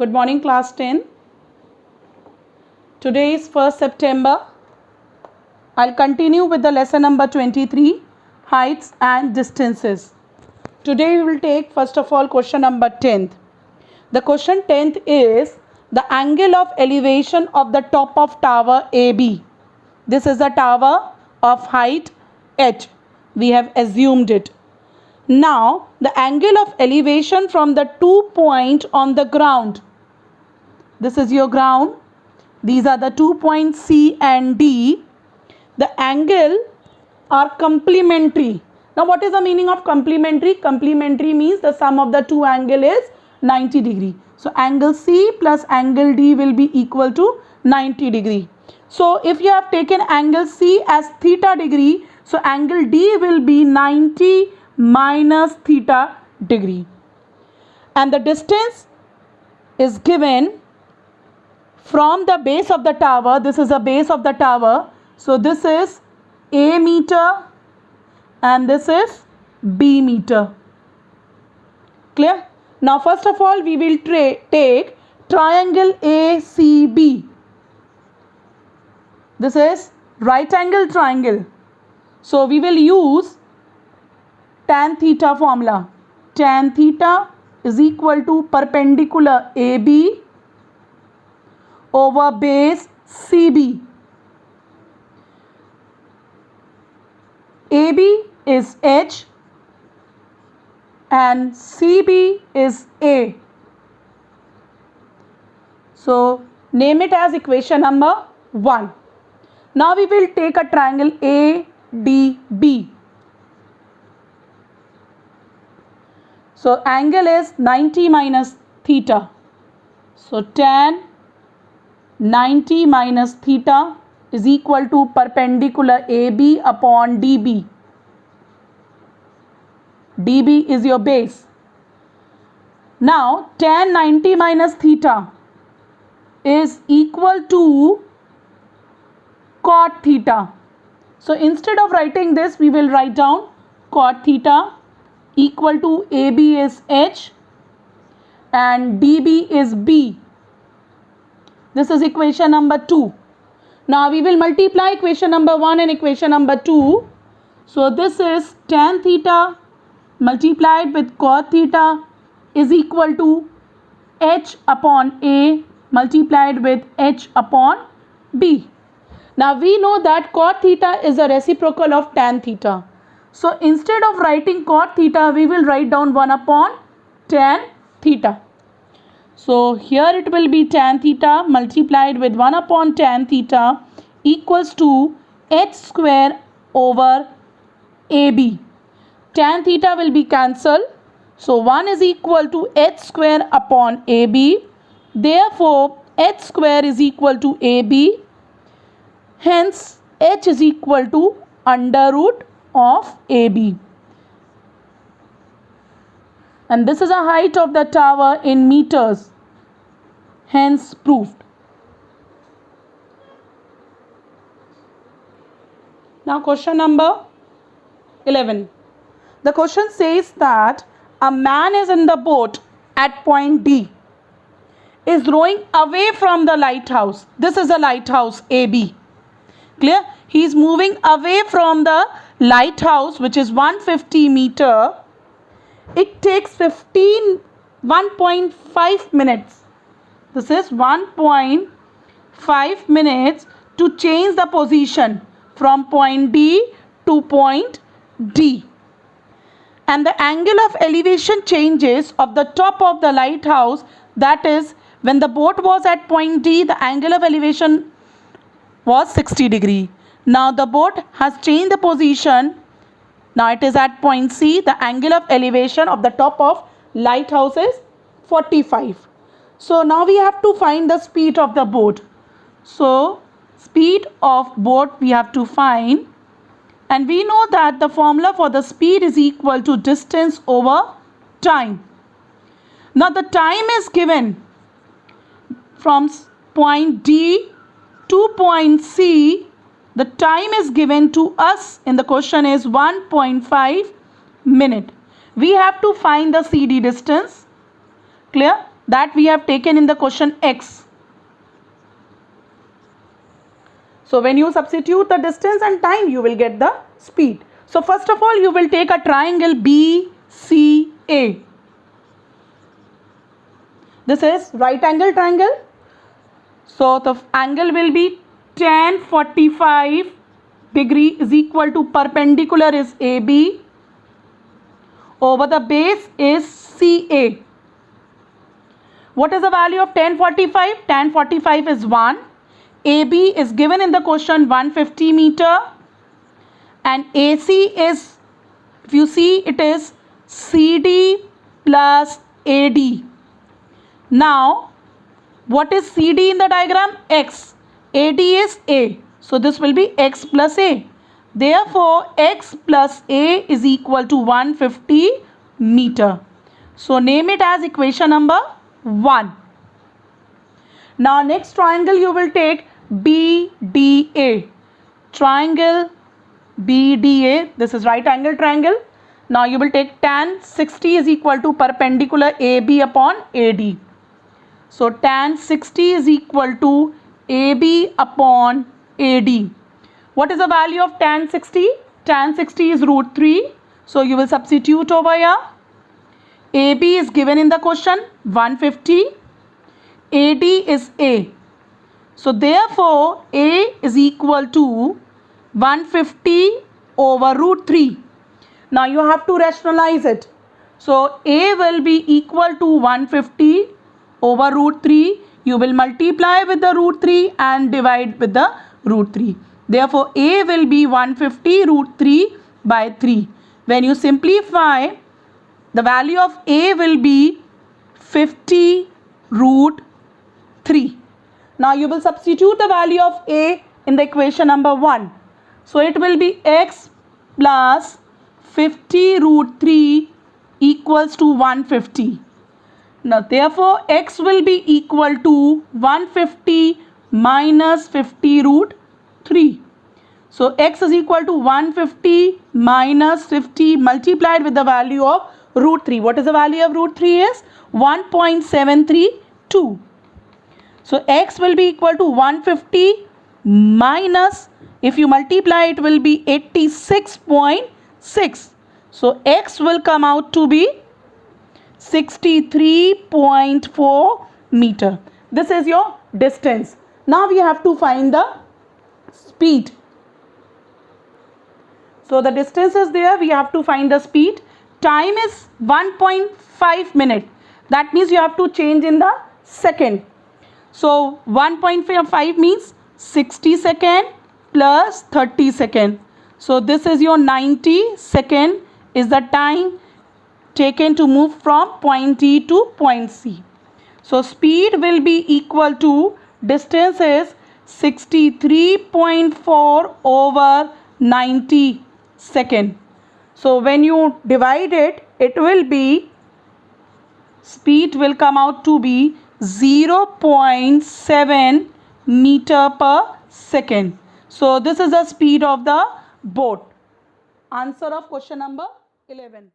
Good morning, class 10. Today is 1st September. I'll continue with the lesson number 23, heights and distances. Today we will take first of all question number 10th. The question 10th is the angle of elevation of the top of tower AB. This is a tower of height h. We have assumed it. Now the angle of elevation from the 2 points on the ground. This is your ground. These are the 2 points C and D. The angle are complementary. Now what is the meaning of complementary? Complementary means the sum of the two angle is 90 degree. So angle C plus angle D will be equal to 90 degree. So if you have taken angle C as theta degree, so angle D will be 90 minus theta degree. And the distance is given from the base of the tower. This is the base of the tower. So this is A meter and this is B meter. Clear? Now first of all we will take triangle ACB. This is right angle triangle. So we will use tan theta formula. Tan theta is equal to perpendicular AB over base CB. AB is H and CB is A. So name it as equation number 1. Now we will take a triangle ADB. So angle is 90 minus theta. So tan 90 minus theta is equal to perpendicular AB upon DB. DB is your base. Now tan 90 minus theta is equal to cot theta. So instead of writing this, we will write down cot theta equal to AB is H and DB is B. This is equation number 2. Now we will multiply equation number 1 and equation number 2. So this is tan theta multiplied with cot theta is equal to H upon A multiplied with H upon B. Now we know that cot theta is a reciprocal of tan theta. So instead of writing cot theta, we will write down 1 upon tan theta. So here it will be tan theta multiplied with 1 upon tan theta equals to H square over AB. Tan theta will be cancelled. So 1 is equal to H square upon AB. Therefore H square is equal to AB. Hence H is equal to under root of AB. And this is a height of the tower in meters. Hence proved. Now question number 11. The question says that a man is in the boat at point D, is rowing away from the lighthouse. This is a lighthouse AB. Clear? He is moving away from the lighthouse, which is 150 meter. It takes 1.5 minutes. This is 1.5 minutes to change the position from point D to point D. And the angle of elevation changes of the top of the lighthouse, that is when the boat was at point D, the angle of elevation was 60 degree. Now the boat has changed the position. Now it is at point C. The angle of elevation of the top of lighthouse is 45. So now we have to find the speed of the boat. So speed of boat we have to find. And we know that the formula for the speed is equal to distance over time. Now the time is given from point D to point C. The time is given to us in the question is 1.5 minute. We have to find the CD distance. Clear? that we have taken in the question X. So when you substitute the distance and time, you will get the speed. So first of all, you will take a triangle BCA. This is right angle triangle. So the angle will be tan 45 degree is equal to perpendicular is AB over the base is CA. What is the value of tan 45? Tan 45 is 1. AB is given in the question 150 meter. And AC is, if you see, it is CD plus AD. Now, what is CD in the diagram? X. AD is A. So, this will be X plus A. Therefore, X plus A is equal to 150 meter. So, name it as equation number 1. Now, next triangle you will take BDA. Triangle BDA. This is right angle triangle. Now, you will take tan 60 is equal to perpendicular AB upon AD. So, tan 60 is equal to AB upon AD. What is the value of tan 60? Tan 60 is root 3. So, you will substitute over here. AB is given in the question 150. AD is A. So, therefore, A is equal to 150 over root 3. Now, you have to rationalize it. So, A will be equal to 150 over root 3. You will multiply with the root 3 and divide with the root 3. Therefore, A will be 150 root 3 by 3. When you simplify, the value of A will be 50 root 3. Now, you will substitute the value of A in the equation number 1. So, it will be X plus 50 root 3 equals to 150. Now, therefore, X will be equal to 150 minus 50 root 3. So, X is equal to 150 minus 50 multiplied with the value of root 3. What is the value of root 3 is? 1.732. So, X will be equal to 150 minus, if you multiply, it will be 86.6. So, X will come out to be 63.4 meter. This is your distance. Now, we have to find the speed. So, the distance is there. We have to find the speed. Time is 1.5 minute. That means you have to change in the second. So, 1.5 means 60 second plus 30 second. So, this is your 90 second is the time taken to move from point E to point C. So, speed will be equal to, distance is 63.4 over 90 second. So, when you divide it, it will be, speed will come out to be 0.7 meter per second. So, this is the speed of the boat. Answer of question number 11.